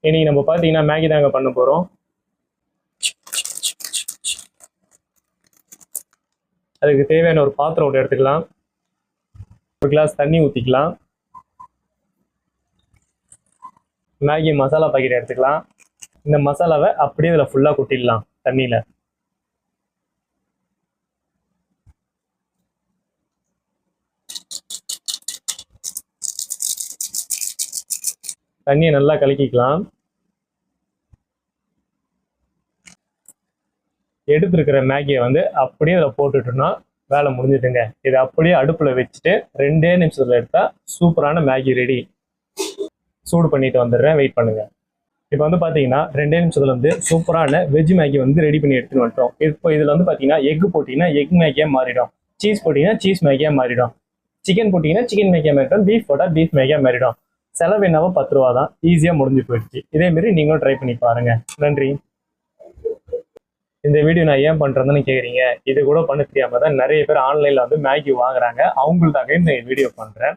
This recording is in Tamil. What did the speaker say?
இன்னைக்கு நம்ம பார்த்தீங்கன்னா மேகி தாங்க பண்ண போகிறோம். அதுக்கு தேவையான ஒரு பாத்திரம் ஒன்று எடுத்துக்கலாம். ஒரு கிளாஸ் தண்ணி ஊற்றிக்கலாம். மேகி மசாலா பாக்கெட் எடுத்துக்கலாம். இந்த மசாலாவை அப்படியே இதில் ஃபுல்லாக கொட்டிடலாம் தண்ணியில். தண்ணியை நல்லா கலக்கிக்கலாம். எடுத்துருக்கிற மேகியை வந்து அப்படியே இதில் போட்டுட்டோம்னா வேலை முடிஞ்சுட்டுங்க. இதை அப்படியே அடுப்பில் வச்சுட்டு 2 நிமிஷத்தில் எடுத்தால் சூப்பரான மேகி ரெடி. சூடு பண்ணிட்டு வந்துடுறேன், வெயிட் பண்ணுங்க. இப்போ வந்து பார்த்தீங்கன்னா 2 நிமிஷத்துல வந்து சூப்பரான வெஜ் மேகி வந்து ரெடி பண்ணி எடுத்துட்டு வந்துட்டோம். இப்போ இதில் வந்து பார்த்தீங்கன்னா எக் போட்டிங்கன்னா எக் மேகியாக மாறிடும், சீஸ் போட்டிங்கன்னா சீஸ் மேகியாக மாறிடும், சிக்கன் போட்டிங்கன்னா சிக்கன் மேகியாக மாறிடும், பீஃப் போட்டால் பீஃப் மேகியாக மாறிடும். செலவு என்னவோ 10 ரூபா தான், ஈஸியாக முடிஞ்சு போயிடுச்சு. இதேமாரி நீங்களும் ட்ரை பண்ணி பாருங்க. நன்றி. இந்த வீடியோ நான் ஏன் பண்ணுறேன்னு கேட்குறீங்க. இது கூட பண்ண தெரியாமல் தான் நிறைய பேர் ஆன்லைனில் வந்து மேகி வாங்குறாங்க. அவங்களுக்காக இந்த வீடியோ பண்ணுறேன்.